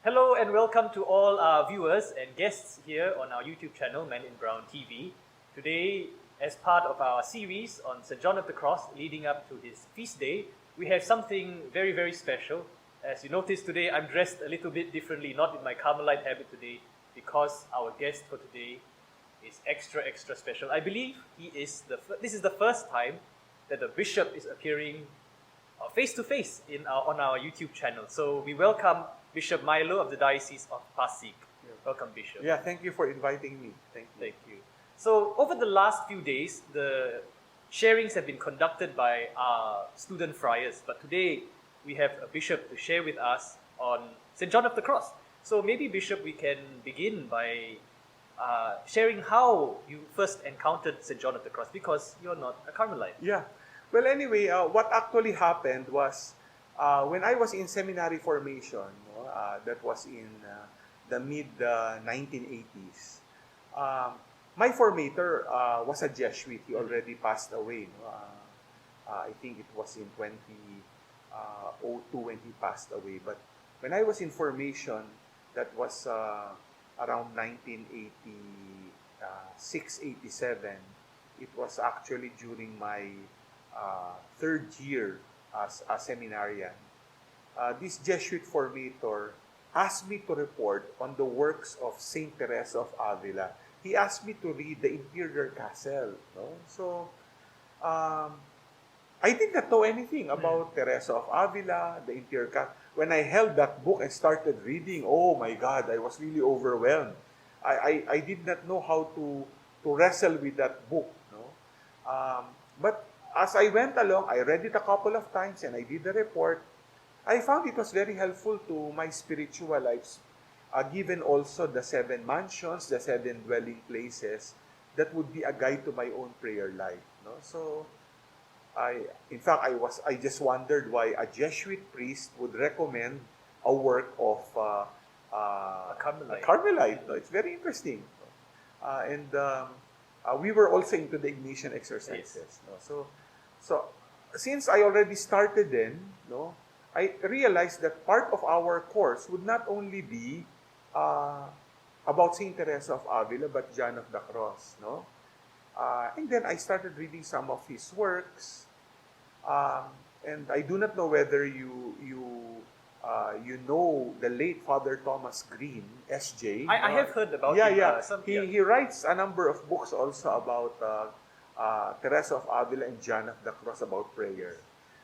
Hello and welcome to all our viewers and guests here on our YouTube channel, Men in Brown TV. Today, as part of our series on St. John of the Cross leading up to his feast day, we have something very, very special. As you notice today, I'm dressed a little bit differently, not in my Carmelite habit today, because our guest for today is extra, extra special. I believe this is the first time that a bishop is appearing face-to-face on our YouTube channel. So we welcome Bishop Mylo of the Diocese of Pasig. Yeah. Welcome, Bishop. Yeah, thank you for inviting me. Thank you. Thank you. So over the last few days, the sharings have been conducted by our student friars, but today we have a bishop to share with us on St. John of the Cross. So maybe, Bishop, we can begin by sharing how you first encountered St. John of the Cross, because you're not a Carmelite. Yeah. Well, anyway, what actually happened was when I was in seminary formation, that was in the mid-1980s, my formator was a Jesuit. He already passed away. I think it was in 2002 when he passed away. But when I was in formation, that was around 1986, 87. It was actually during my third year as a seminarian. This Jesuit formator asked me to report on the works of Saint Teresa of Avila. He asked me to read the Interior Castle. No? So, I did not know anything about Teresa of Avila, the Interior Castle. When I held that book and started reading, oh my God, I was really overwhelmed. I did not know how to wrestle with that book. No? But as I went along, I read it a couple of times and I did the report. I found it was very helpful to my spiritual life, given also the 7 mansions, the 7 dwelling places, that would be a guide to my own prayer life. No? So, I just wondered why a Jesuit priest would recommend a work of a Carmelite. No? It's very interesting. We were also into the Ignatian exercises. Yes. No? So, since I already started then, no, I realized that part of our course would not only be about Saint Teresa of Avila, but John of the Cross, no? And then I started reading some of his works, and I do not know whether you know the late Father Thomas Green, S.J. I have heard about him. him. He writes a number of books also about Teresa of Avila and John of the Cross about prayer.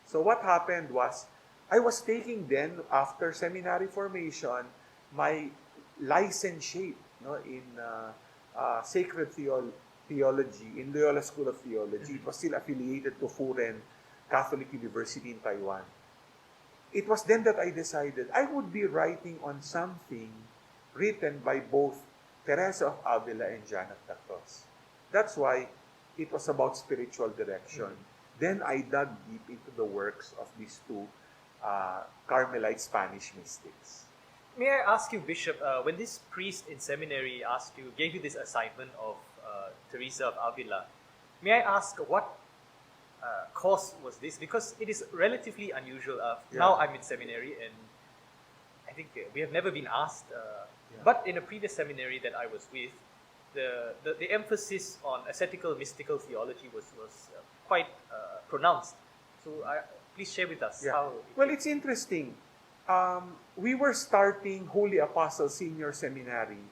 So what happened was, I was taking then, after seminary formation, my licentiate in sacred theology in Loyola School of Theology. It was still affiliated to Furen Catholic University in Taiwan. It was then that I decided I would be writing on something written by both Teresa of Avila and John of the Cross. That's why it was about spiritual direction. Then I dug deep into the works of these two Carmelite Spanish mystics. May I ask you, Bishop, when this priest in seminary gave you this assignment of Teresa of Avila, may I ask what course was this? Because it is relatively unusual. Now I'm in seminary, and I think we have never been asked. But in a previous seminary that I was with, the emphasis on ascetical mystical theology was quite pronounced. So please share with us how. Well, it's interesting. We were starting Holy Apostle Senior Seminary,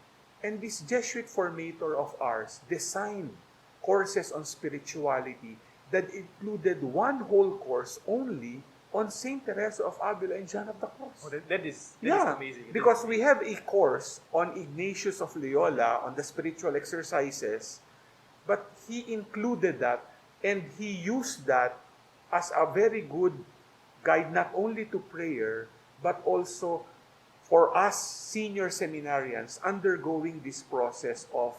and this Jesuit formator of ours designed courses on spirituality that included one whole course only on Saint Teresa of Avila and John of the Cross. Oh, that is amazing. Because we have a course on Ignatius of Loyola, on the spiritual exercises, but he included that, and he used that as a very good guide not only to prayer, but also for us senior seminarians undergoing this process of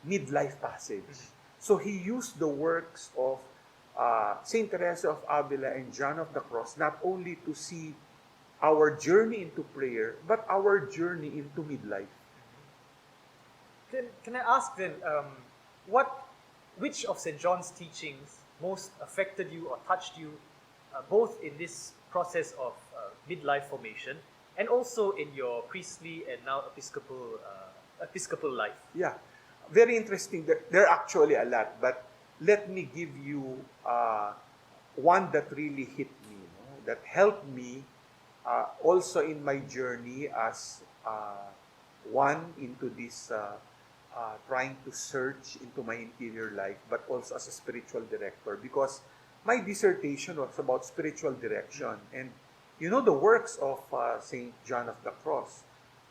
midlife passage. So he used the works of Saint Teresa of Avila and John of the Cross not only to see our journey into prayer, but our journey into midlife. Can I ask then, which of St. John's teachings most affected you or touched you, both in this process of midlife formation and also in your priestly and now episcopal life? Yeah, very interesting. There are actually a lot, but let me give you one that really hit me, that helped me also in my journey as one into this trying to search into my interior life, but also as a spiritual director, because my dissertation was about spiritual direction. And you know the works of Saint John of the Cross.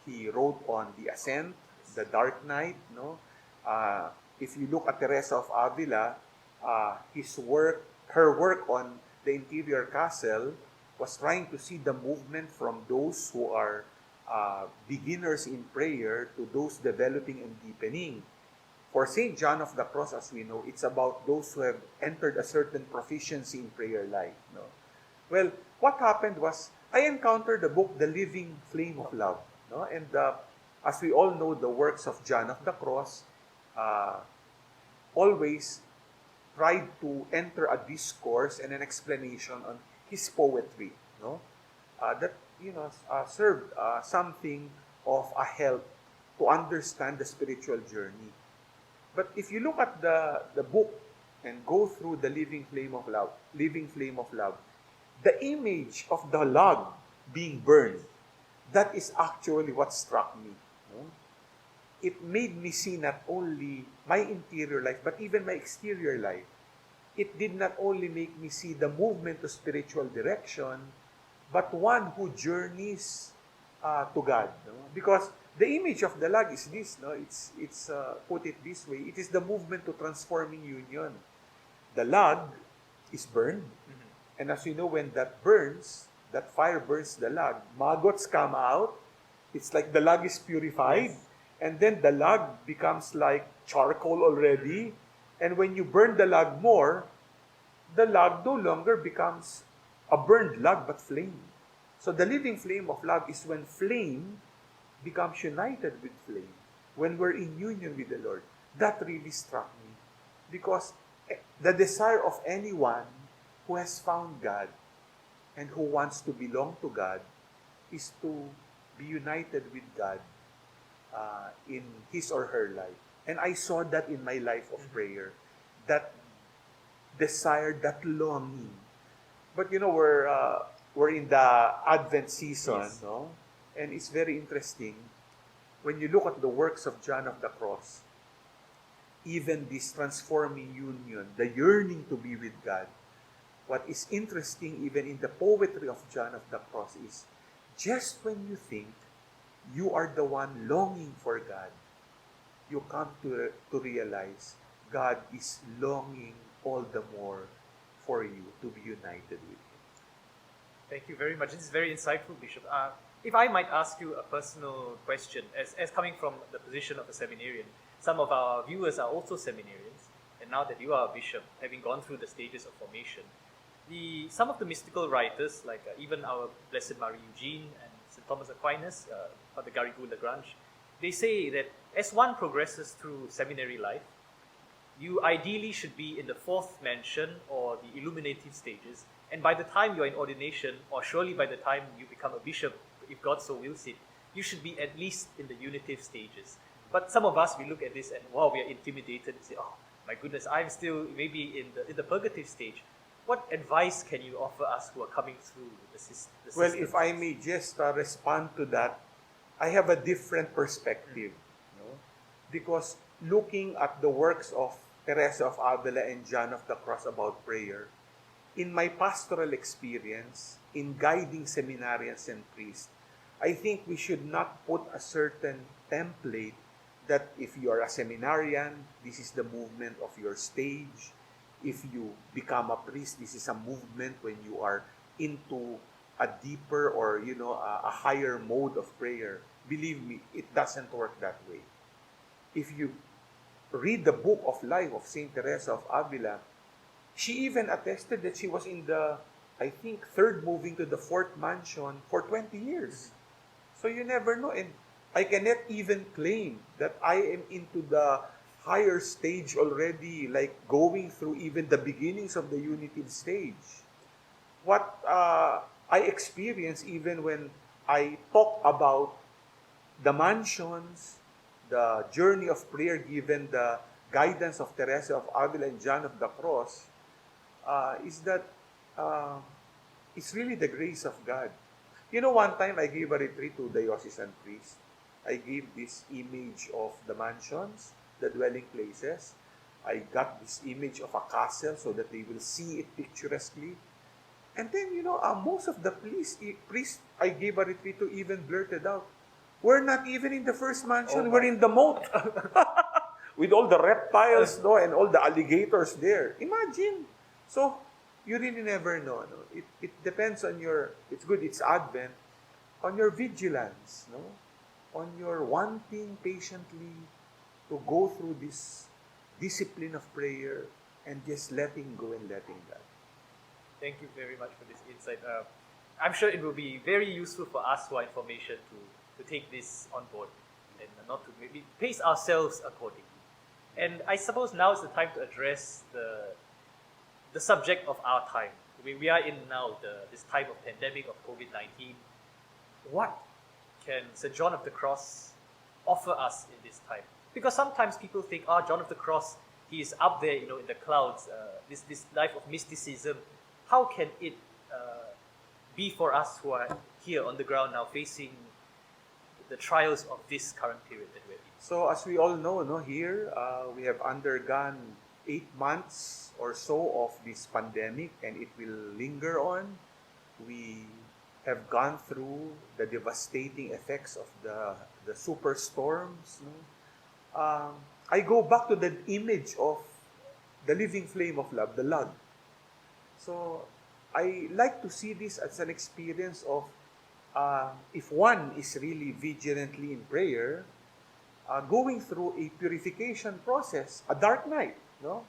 He wrote on the Ascent, the Dark Night. No, if you look at Teresa of Avila, her work on the interior castle was trying to see the movement from those who are beginners in prayer to those developing and deepening. For St. John of the Cross, as we know, it's about those who have entered a certain proficiency in prayer life. No? Well, what happened was, I encountered the book, The Living Flame of Love. No? And as we all know, the works of John of the Cross always tried to enter a discourse and an explanation on his poetry. No? That served something of a help to understand the spiritual journey. But if you look at the book and go through the Living Flame of Love, the image of the log being burned, that is actually what struck me. No? It made me see not only my interior life, but even my exterior life. It did not only make me see the movement to spiritual direction, but one who journeys to God. No? Because the image of the log is this. No? It's put it this way. It is the movement to transforming union. The log is burned. And as you know, when that burns, that fire burns the log, maggots come out. It's like the log is purified. Yes. And then the log becomes like charcoal already. And when you burn the log more, the log no longer becomes a burned log, but flame. So the living flame of love is when flame becomes united with flame. When we're in union with the Lord. That really struck me. Because the desire of anyone who has found God and who wants to belong to God is to be united with God in his or her life. And I saw that in my life of prayer. That desire, that longing. But we're in the Advent season, yes. No? And it's very interesting when you look at the works of John of the Cross, even this transforming union, the yearning to be with God. What is interesting even in the poetry of John of the Cross is just when you think you are the one longing for God, you come to realize God is longing all the more for you to be united with Him. Thank you very much. This is very insightful, Bishop. If I might ask you a personal question, as coming from the position of a seminarian, some of our viewers are also seminarians, and now that you are a bishop, having gone through the stages of formation, some of the mystical writers, like even our Blessed Marie Eugene and St. Thomas Aquinas, Father Garrigou Lagrange, they say that as one progresses through seminary life, you ideally should be in the fourth mansion or the illuminative stages, and by the time you're in ordination, or surely by the time you become a bishop, if God so wills it, you should be at least in the unitive stages. But some of us, we look at this and wow, we are intimidated and say, oh my goodness, I'm still maybe in the purgative stage. What advice can you offer us who are coming through the system? Well, if I may just respond to that, I have a different perspective. Because looking at the works of Teresa of Avila and John of the Cross about prayer, in my pastoral experience, in guiding seminarians and priests, I think we should not put a certain template that if you are a seminarian, this is the movement of your stage. If you become a priest, this is a movement when you are into a deeper or, a higher mode of prayer. Believe me, it doesn't work that way. If you read the book of life of Saint Teresa of Avila, she even attested that she was in the, I think, third moving to the fourth mansion for 20 years. So you never know. And I cannot even claim that I am into the higher stage already, like going through even the beginnings of the unitive stage. What I experience even when I talk about the mansions, the journey of prayer given the guidance of Teresa of Avila and John of the Cross, is that uh, it's really the grace of God. You know, one time I gave a retreat to diocesan priests. I gave this image of the mansions, the dwelling places. I got this image of a castle so that they will see it picturesquely. And then, most of the priests I gave a retreat to even blurted out, we're not even in the first mansion, we're in the moat. With all the reptiles, no, and all the alligators there. Imagine. So, you really never know. No? It depends on it's good, it's Advent, on your vigilance, no? On your wanting patiently to go through this discipline of prayer and just letting go and letting God. Thank you very much for this insight. I'm sure it will be very useful for us who are information to take this on board and not to maybe pace ourselves accordingly. And I suppose now is the time to address the subject of our time. We are in now this time of pandemic of COVID-19. What can St. John of the Cross offer us in this time? Because sometimes people think, John of the Cross, he is up there, in the clouds, this life of mysticism. How can it be for us who are here on the ground now facing the trials of this current period that we're in? So as we all know, here we have undergone 8 months or so of this pandemic, and it will linger on. We have gone through the devastating effects of the superstorms. I go back to the image of the living flame of love, the log. So I like to see this as an experience of if one is really vigilantly in prayer, going through a purification process, a dark night, no?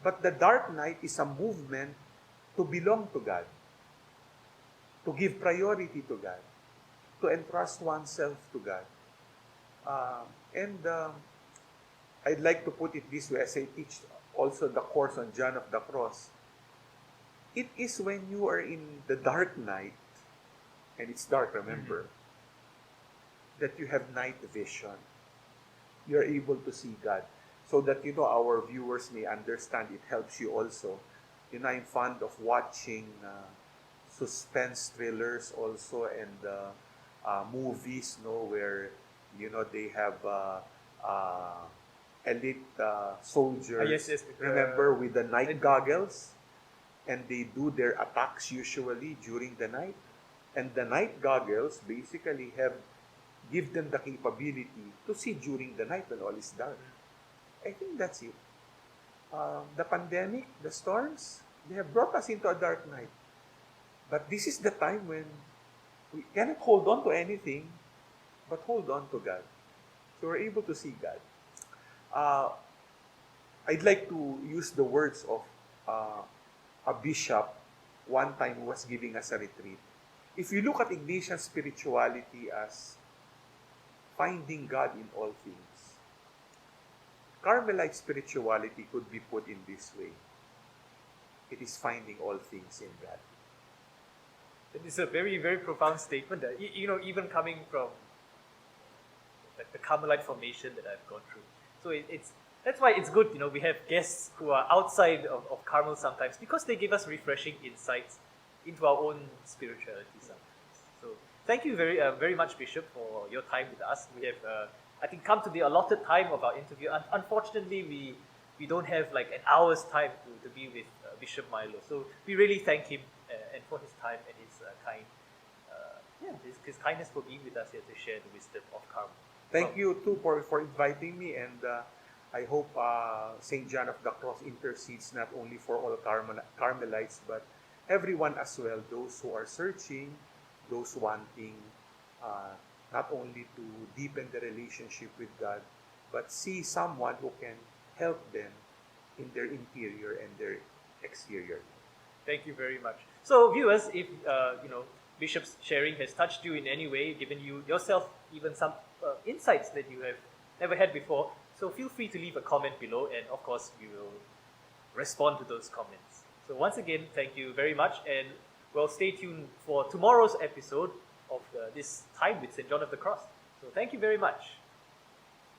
But the dark night is a movement to belong to God, to give priority to God, to entrust oneself to God. And I'd like to put it this way, as I teach also the course on John of the Cross. It is when you are in the dark night, and it's dark, remember, that you have night vision. You're able to see God. So that, our viewers may understand, it helps you also. I'm fond of watching suspense thrillers also, and movies, where, they have elite soldiers, Yes, remember, with the night goggles, and they do their attacks usually during the night. And the night goggles basically give them the capability to see during the night when all is dark. I think that's it. The pandemic, the storms, they have brought us into a dark night. But this is the time when we cannot hold on to anything, but hold on to God. So we're able to see God. I'd like to use the words of a bishop one time who was giving us a retreat. If you look at Ignatian spirituality as finding God in all things, Carmelite spirituality could be put in this way. It is finding all things in God. It is a very, very profound statement. Even coming from the Carmelite formation that I've gone through. So that's why it's good, we have guests who are outside of Carmel sometimes, because they give us refreshing insights into our own spirituality sometimes. So thank you very, very much, Bishop, for your time with us. We have, I think, come to the allotted time of our interview. Unfortunately, we don't have like an hour's time to be with Bishop Mylo. So we really thank him and for his time and his kindness for being with us here to share the wisdom of Carmel. Thank you too for inviting me, and I hope St. John of the Cross intercedes not only for all Carmelites, but everyone as well, those who are searching, those wanting not only to deepen the relationship with God, but see someone who can help them in their interior and their exterior. Thank you very much. So viewers, if Bishop's sharing has touched you in any way, given you yourself even some insights that you have never had before, so feel free to leave a comment below, and of course we will respond to those comments. So once again, thank you very much, and well, stay tuned for tomorrow's episode of this time with St. John of the Cross. So thank you very much.